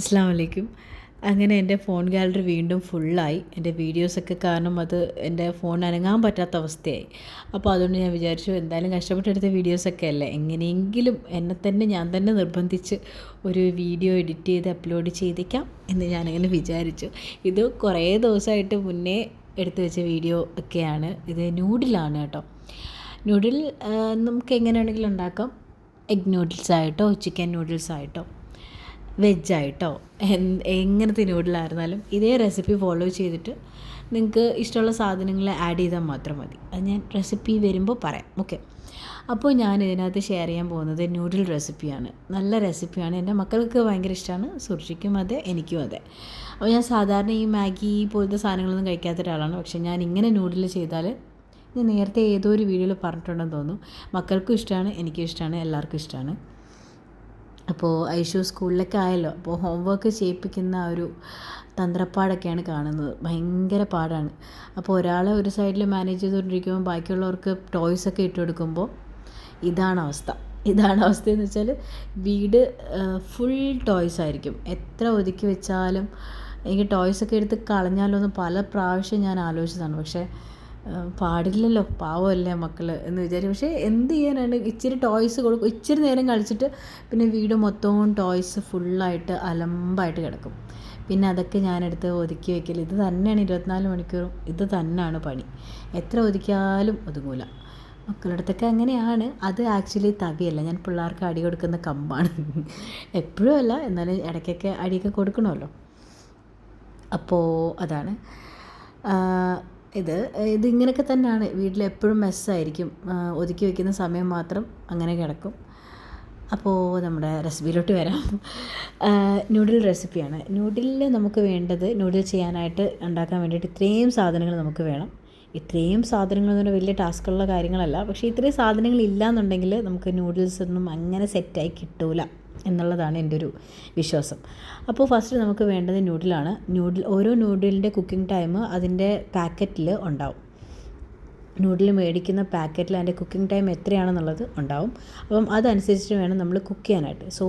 അസ്സാം വലൈക്കും. അങ്ങനെ എൻ്റെ ഫോൺ ഗാലറി വീണ്ടും ഫുള്ളായി. എൻ്റെ വീഡിയോസൊക്കെ കാരണം അത് എൻ്റെ ഫോൺ അനങ്ങാൻ പറ്റാത്ത അവസ്ഥയായി. അപ്പോൾ അതുകൊണ്ട് ഞാൻ വിചാരിച്ചു എന്തായാലും കഷ്ടപ്പെട്ടെടുത്ത വീഡിയോസൊക്കെ അല്ലേ, എങ്ങനെയെങ്കിലും ഞാൻ തന്നെ നിർബന്ധിച്ച് ഒരു വീഡിയോ എഡിറ്റ് ചെയ്ത് അപ്ലോഡ് ചെയ്തേക്കാം എന്ന് ഞാനങ്ങനെ വിചാരിച്ചു. ഇത് കുറേ ദിവസമായിട്ട് മുന്നേ എടുത്തു വെച്ച വീഡിയോ ഒക്കെയാണ്. ഇത് നൂഡിലാണ് കേട്ടോ. നൂഡിൽ നമുക്ക് എങ്ങനെയാണെങ്കിലും ഉണ്ടാക്കാം. എഗ് നൂഡിൽസായിട്ടോ ചിക്കൻ നൂഡിൽസായിട്ടോ വെജായിട്ടോ എങ്ങനത്തെ നൂഡിലായിരുന്നാലും ഇതേ റെസിപ്പി ഫോളോ ചെയ്തിട്ട് നിങ്ങൾക്ക് ഇഷ്ടമുള്ള സാധനങ്ങൾ ആഡ് ചെയ്താൽ മാത്രം മതി. അത് ഞാൻ റെസിപ്പി വരുമ്പോൾ പറയാം. ഓക്കെ, അപ്പോൾ ഞാൻ ഇതിനകത്ത് ഷെയർ ചെയ്യാൻ പോകുന്നത് നൂഡിൽ റെസിപ്പിയാണ്. നല്ല റെസിപ്പിയാണ്. എൻ്റെ മക്കൾക്ക് ഭയങ്കര ഇഷ്ടമാണ്. സുർഷിക്കും അതെ, എനിക്കും അതെ. അപ്പോൾ ഞാൻ സാധാരണ ഈ മാഗി പോലത്തെ സാധനങ്ങളൊന്നും കഴിക്കാത്ത ഒരാളാണ്. പക്ഷേ ഞാൻ ഇങ്ങനെ നൂഡിൽ ചെയ്താൽ, ഞാൻ നേരത്തെ ഏതോ ഒരു വീഡിയോയിൽ പറഞ്ഞിട്ടുണ്ടെന്ന് തോന്നുന്നു, മക്കൾക്കും ഇഷ്ടമാണ്, എനിക്കും ഇഷ്ടമാണ്, എല്ലാവർക്കും ഇഷ്ടമാണ്. അപ്പോൾ ഐഷു സ്കൂളിലൊക്കെ ആയല്ലോ, അപ്പോൾ ഹോംവർക്ക് ചെയ്യിപ്പിക്കുന്ന ഒരു തന്ത്രപ്പാടൊക്കെയാണ് കാണുന്നത്. ഭയങ്കര പാടാണ്. അപ്പോൾ ഒരാളെ ഒരു സൈഡിൽ മാനേജ് ചെയ്തുകൊണ്ടിരിക്കുമ്പോൾ ബാക്കിയുള്ളവർക്ക് ടോയ്സൊക്കെ ഇട്ട് കൊടുക്കുമ്പോൾ ഇതാണ് അവസ്ഥയെന്ന് വെച്ചാൽ വീട് ഫുൾ ടോയ്സ് ആയിരിക്കും. എത്ര ഒതുക്കി വെച്ചാലും എനിക്ക് ടോയ്സൊക്കെ എടുത്ത് കളഞ്ഞാലോ എന്ന് പല പ്രാവശ്യം ഞാൻ ആലോചിച്ചതാണ്. പക്ഷേ പാടില്ലല്ലോ, പാവമല്ലേ മക്കൾ എന്ന് വിചാരിക്കും. പക്ഷേ എന്ത് ചെയ്യാനാണ്, ഇച്ചിരി ടോയ്സ് കൊടുക്കും, ഇച്ചിരി നേരം കളിച്ചിട്ട് പിന്നെ വീട് മൊത്തവും ടോയ്സ് ഫുള്ളായിട്ട് അലമ്പായിട്ട് കിടക്കും. പിന്നെ അതൊക്കെ ഞാനെടുത്ത് ഒതുക്കി വയ്ക്കൽ. ഇത് തന്നെയാണ് 24 മണിക്കൂറും ഇത് തന്നെയാണ് പണി. എത്ര ഒതുക്കിയാലും ഒതുങ്ങൂല. മക്കളുടെ അടുത്തൊക്കെ അങ്ങനെയാണ്. അത് ആക്ച്വലി തവിയല്ല, ഞാൻ പിള്ളേർക്ക് അടി കൊടുക്കുന്ന കമ്പാണ്. എപ്പോഴും അല്ല, എന്നാലും ഇടയ്ക്കൊക്കെ അടിയൊക്കെ കൊടുക്കണമല്ലോ. അപ്പോൾ അതാണ് ഇതിങ്ങനെയൊക്കെ തന്നെയാണ്. വീട്ടിലെപ്പോഴും മെസ്സായിരിക്കും. ഒതുക്കി വയ്ക്കുന്ന സമയം മാത്രം അങ്ങനെ കിടക്കും. അപ്പോൾ നമ്മുടെ റെസിപ്പിയിലോട്ട് വരാം. നൂഡിൽ റെസിപ്പിയാണ്. നൂഡിലിൽ നമുക്ക് വേണ്ടത്, നൂഡിൽ ചെയ്യാനായിട്ട് ഉണ്ടാക്കാൻ വേണ്ടിയിട്ട് ഇത്രയും സാധനങ്ങൾ നമുക്ക് വേണം. ഇത്രയും സാധനങ്ങൾ എന്ന് പറഞ്ഞാൽ വലിയ ടാസ്ക്കുള്ള കാര്യങ്ങളല്ല. പക്ഷേ ഇത്രയും സാധനങ്ങൾ ഇല്ലയെന്നുണ്ടെങ്കിൽ നമുക്ക് നൂഡിൽസ് ഒന്നും അങ്ങനെ സെറ്റായി കിട്ടൂല എന്നുള്ളതാണ് എൻ്റെ ഒരു വിശ്വാസം. അപ്പോൾ ഫസ്റ്റ് നമുക്ക് വേണ്ടത് നൂഡിലാണ്. ഓരോ നൂഡിലിൻ്റെ കുക്കിംഗ് ടൈം അതിൻ്റെ പാക്കറ്റിൽ ഉണ്ടാവും. നൂഡിൽ മേടിക്കുന്ന പാക്കറ്റിൽ അതിൻ്റെ കുക്കിംഗ് ടൈം എത്രയാണെന്നുള്ളത് ഉണ്ടാവും. അപ്പം അതനുസരിച്ചിട്ട് വേണം നമ്മൾ കുക്ക് ചെയ്യാനായിട്ട്. സോ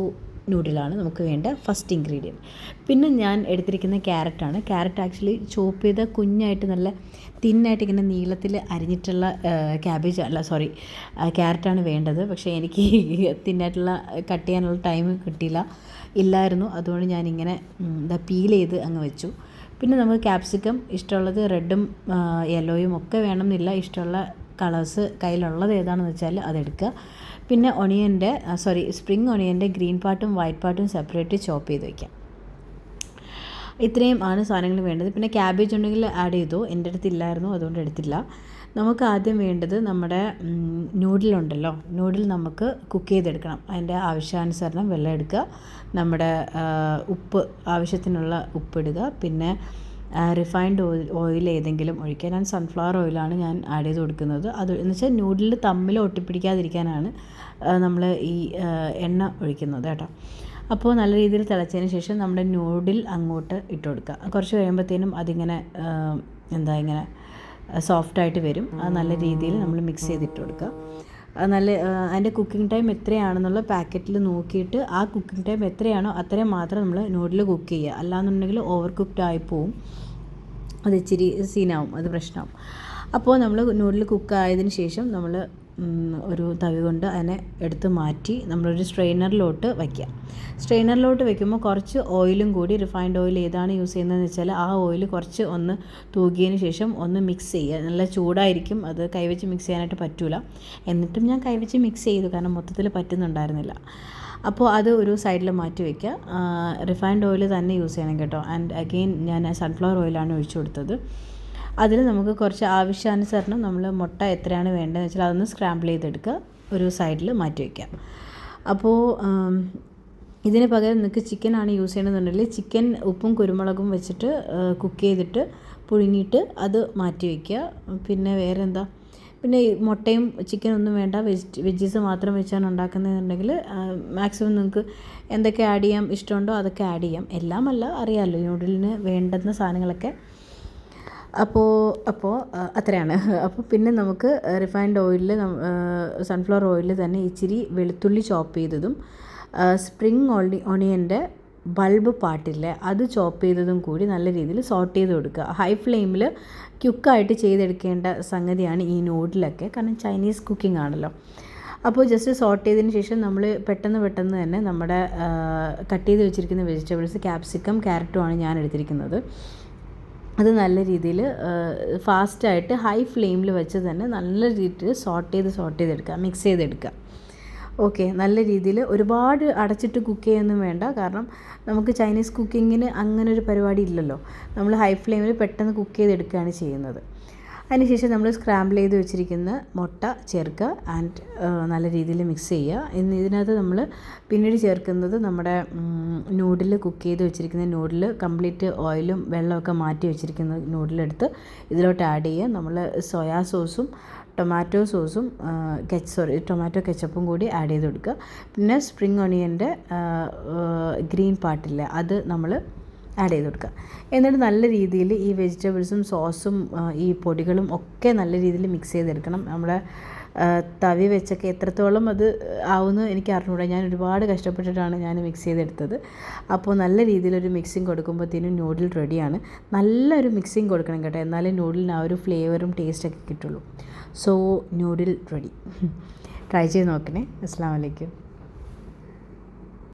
നൂഡിലാണ് നമുക്ക് വേണ്ട ഫസ്റ്റ് ഇൻഗ്രീഡിയൻറ്റ്. പിന്നെ ഞാൻ എടുത്തിരിക്കുന്ന ക്യാരറ്റാണ്. ക്യാരറ്റ് ആക്ച്വലി ചോപ്പ് ചെയ്ത കുഞ്ഞായിട്ട് നല്ല തിന്നായിട്ട് ഇങ്ങനെ നീളത്തിൽ അരിഞ്ഞിട്ടുള്ള ക്യാരറ്റാണ് വേണ്ടത്. പക്ഷേ എനിക്ക് തിന്നായിട്ടുള്ള കട്ട് ചെയ്യാനുള്ള ടൈം ഇല്ലായിരുന്നു. അതുകൊണ്ട് ഞാനിങ്ങനെ പീൽ ചെയ്ത് അങ്ങ് വെച്ചു. പിന്നെ നമുക്ക് ക്യാപ്സിക്കം, ഇഷ്ടമുള്ളത് റെഡും യെല്ലോയും ഒക്കെ വേണമെന്നില്ല. ഇഷ്ടമുള്ള കളേഴ്സ് കയ്യിലുള്ളത് ഏതാണെന്ന് വെച്ചാൽ അതെടുക്കുക. പിന്നെ സ്പ്രിംഗ് ഒണിയൻ്റെ ഗ്രീൻ പാർട്ടും വൈറ്റ് പാർട്ടും സെപ്പറേറ്റ് ചോപ്പ് ചെയ്ത് വയ്ക്കാം. ഇത്രയും ആണ് സാധനങ്ങൾ വേണ്ടത്. പിന്നെ ക്യാബേജ് ഉണ്ടെങ്കിൽ ആഡ് ചെയ്തു. എൻ്റെ അടുത്ത് ഇല്ലായിരുന്നു, അതുകൊണ്ട് എടുത്തില്ല. നമുക്ക് ആദ്യം വേണ്ടത് നമ്മുടെ നൂഡിലുണ്ടല്ലോ, നൂഡിൽ നമുക്ക് കുക്ക് ചെയ്തെടുക്കണം. അതിൻ്റെ ആവശ്യാനുസരണം വെള്ളം എടുക്കുക. നമ്മുടെ ഉപ്പ്, ആവശ്യത്തിനുള്ള ഉപ്പിടുക. പിന്നെ റിഫൈൻഡ് ഓയിൽ ഏതെങ്കിലും ഒഴിക്കുക. ഞാൻ സൺഫ്ലവർ ഓയിലാണ് ഞാൻ ആഡ് ചെയ്ത് കൊടുക്കുന്നത്. അത് എന്ന് വെച്ചാൽ നൂഡിൽ തമ്മിൽ ഒട്ടിപ്പിടിക്കാതിരിക്കാനാണ് നമ്മൾ ഈ എണ്ണ ഒഴിക്കുന്നത് കേട്ടോ. അപ്പോൾ നല്ല രീതിയിൽ തിളച്ചതിന് ശേഷം നമ്മുടെ നൂഡിൽ അങ്ങോട്ട് ഇട്ട് കൊടുക്കുക. കുറച്ച് കഴിയുമ്പോഴത്തേനും അതിങ്ങനെ ഇങ്ങനെ സോഫ്റ്റായിട്ട് വരും. അത് നല്ല രീതിയിൽ നമ്മൾ മിക്സ് ചെയ്തിട്ട് കൊടുക്കുക. അതിൻ്റെ കുക്കിംഗ് ടൈം എത്രയാണെന്നുള്ള പാക്കറ്റിൽ നോക്കിയിട്ട് ആ കുക്കിംഗ് ടൈം എത്രയാണോ അത്രയും മാത്രം നമ്മൾ നൂഡിൽ കുക്ക് ചെയ്യുക. അല്ലാന്നുണ്ടെങ്കിൽ ഓവർ കുക്ക്ഡ് ആയിപ്പോവും, അത് ഇച്ചിരി സീനാവും, അത് പ്രശ്നമാവും. അപ്പോൾ നമ്മൾ നൂഡിൽ കുക്കായതിന് ശേഷം നമ്മൾ ഒരു തവി കൊണ്ട് അതിനെ എടുത്ത് മാറ്റി നമ്മളൊരു സ്ട്രെയിനറിലോട്ട് വയ്ക്കുക. സ്ട്രെയിനറിലോട്ട് വയ്ക്കുമ്പോൾ കുറച്ച് ഓയിലും കൂടി, റിഫൈൻഡ് ഓയിൽ ഏതാണ് യൂസ് ചെയ്യുന്നതെന്ന് വെച്ചാൽ ആ ഓയിൽ കുറച്ച് ഒന്ന് തൂകിയതിന് ശേഷം ഒന്ന് മിക്സ് ചെയ്യുക. നല്ല ചൂടായിരിക്കും, അത് കൈവച്ച് മിക്സ് ചെയ്യാനായിട്ട് പറ്റില്ല. എന്നിട്ടും ഞാൻ കൈവച്ച് മിക്സ് ചെയ്തു, കാരണം മൊത്തത്തിൽ പറ്റുന്നുണ്ടായിരുന്നില്ല. അപ്പോൾ അത് ഒരു സൈഡിൽ മാറ്റി വയ്ക്കുക. റിഫൈൻഡ് ഓയിൽ തന്നെ യൂസ് ചെയ്യണം കേട്ടോ. ആൻഡ് അഗെയിൻ ഞാൻ സൺഫ്ലവർ ഓയിലാണ് ഒഴിച്ചു കൊടുത്തത്. അതിൽ നമുക്ക് കുറച്ച് ആവശ്യാനുസരണം നമ്മൾ മുട്ട എത്രയാണ് വേണ്ടതെന്ന് വെച്ചാൽ അതൊന്ന് സ്ക്രാമ്പിൾ ചെയ്തെടുക്കുക, ഒരു സൈഡിൽ മാറ്റി വയ്ക്കുക. അപ്പോൾ ഇതിന് പകരം നിങ്ങൾക്ക് ചിക്കനാണ് യൂസ് ചെയ്യണമെന്നുണ്ടെങ്കിൽ ചിക്കൻ ഉപ്പും കുരുമുളകും വെച്ചിട്ട് കുക്ക് ചെയ്തിട്ട് പുഴുങ്ങിയിട്ട് അത് മാറ്റി വയ്ക്കുക. പിന്നെ പിന്നെ മുട്ടയും ചിക്കനൊന്നും വേണ്ട, വെജീസ് മാത്രം വെച്ചാണ് ഉണ്ടാക്കുന്നതെന്നുണ്ടെങ്കിൽ മാക്സിമം നിങ്ങൾക്ക് എന്തൊക്കെ ആഡ് ചെയ്യാൻ ഇഷ്ടമുണ്ടോ അതൊക്കെ ആഡ് ചെയ്യാം. എല്ലാമല്ല, അറിയാമല്ലോ നൂഡിലിന് വേണ്ടുന്ന സാധനങ്ങളൊക്കെ. അപ്പോൾ അത്രയാണ്. അപ്പോൾ പിന്നെ നമുക്ക് റിഫൈൻഡ് ഓയിലിൽ, സൺഫ്ലവർ ഓയിലിൽ തന്നെ ഇച്ചിരി വെളുത്തുള്ളി ചോപ്പ് ചെയ്തതും സ്പ്രിംഗ് ഒണിയൻ്റെ ബൾബ് പാട്ടില്ലേ അത് ചോപ്പ് ചെയ്തതും കൂടി നല്ല രീതിയിൽ സോട്ട് ചെയ്ത് കൊടുക്കുക. ഹൈ ഫ്ലെയിമിൽ ക്യുക്കായിട്ട് ചെയ്തെടുക്കേണ്ട സംഗതിയാണ് ഈ നൂഡിലൊക്കെ, കാരണം ചൈനീസ് കുക്കിംഗ് ആണല്ലോ. അപ്പോൾ ജസ്റ്റ് സോട്ട് ചെയ്തതിന് ശേഷം നമ്മൾ പെട്ടെന്ന് തന്നെ നമ്മുടെ കട്ട് ചെയ്ത് വെച്ചിരിക്കുന്ന വെജിറ്റബിൾസ്, ക്യാപ്സിക്കം, ക്യാരറ്റുമാണ് ഞാൻ എടുത്തിരിക്കുന്നത്. അത് നല്ല രീതിയിൽ ഫാസ്റ്റായിട്ട് ഹൈ ഫ്ലെയിമിൽ വെച്ച് തന്നെ നല്ല രീതിയിൽ സോട്ട് ചെയ്തെടുക്കുക, മിക്സ് ചെയ്തെടുക്കുക. ഓക്കെ, നല്ല രീതിയിൽ ഒരുപാട് അടച്ചിട്ട് കുക്ക് ചെയ്യൊന്നും വേണ്ട, കാരണം നമുക്ക് ചൈനീസ് കുക്കിങ്ങിന് അങ്ങനെ ഒരു പരിപാടി ഇല്ലല്ലോ. നമ്മൾ ഹൈ ഫ്ലെയിമിൽ പെട്ടെന്ന് കുക്ക് ചെയ്തെടുക്കുകയാണ് ചെയ്യുന്നത്. അതിനുശേഷം നമ്മൾ സ്ക്രാമ്പിൾ ചെയ്ത് വെച്ചിരിക്കുന്ന മുട്ട ചേർക്കുക ആൻഡ് നല്ല രീതിയിൽ മിക്സ് ചെയ്യുക. ഇതിനകത്ത് നമ്മൾ പിന്നീട് ചേർക്കുന്നത് നമ്മുടെ നൂഡിൽ, കുക്ക് ചെയ്ത് വെച്ചിരിക്കുന്ന നൂഡിൽ കംപ്ലീറ്റ് ഓയിലും വെള്ളമൊക്കെ മാറ്റി വെച്ചിരിക്കുന്ന നൂഡിലെടുത്ത് ഇതിലോട്ട് ആഡ് ചെയ്യുക. നമ്മൾ സോയാ സോസും ടൊമാറ്റോ സോസും ടൊമാറ്റോ കെച്ചപ്പും കൂടി ആഡ് ചെയ്ത് കൊടുക്കുക. പിന്നെ സ്പ്രിംഗ് ഒണിയൻ്റെ ഗ്രീൻ പാർട്ടില്ലേ അത് നമ്മൾ ആഡ് ചെയ്ത് കൊടുക്കുക. എന്നിട്ട് നല്ല രീതിയിൽ ഈ വെജിറ്റബിൾസും സോസും ഈ പൊടികളും ഒക്കെ നല്ല രീതിയിൽ മിക്സ് ചെയ്തെടുക്കണം. നമ്മുടെ തവി വെച്ചൊക്കെ എത്രത്തോളം അത് ആവുമെന്ന് എനിക്ക് അറിഞ്ഞൂടാ, ഞാൻ ഒരുപാട് കഷ്ടപ്പെട്ടിട്ടാണ് ഞാൻ മിക്സ് ചെയ്തെടുത്തത്. അപ്പോൾ നല്ല രീതിയിലൊരു മിക്സിങ് കൊടുക്കുമ്പോഴത്തേനും നൂഡിൽ റെഡിയാണ്. നല്ലൊരു മിക്സിങ് കൊടുക്കണം കേട്ടോ, എന്നാലേ നൂഡിലിന് ആ ഒരു ഫ്ലേവറും ടേസ്റ്റൊക്കെ കിട്ടുള്ളൂ. So noodle ready. ട്രൈ ചെയ്ത് നോക്കണേ. അസ്സലാമു അലൈക്കും.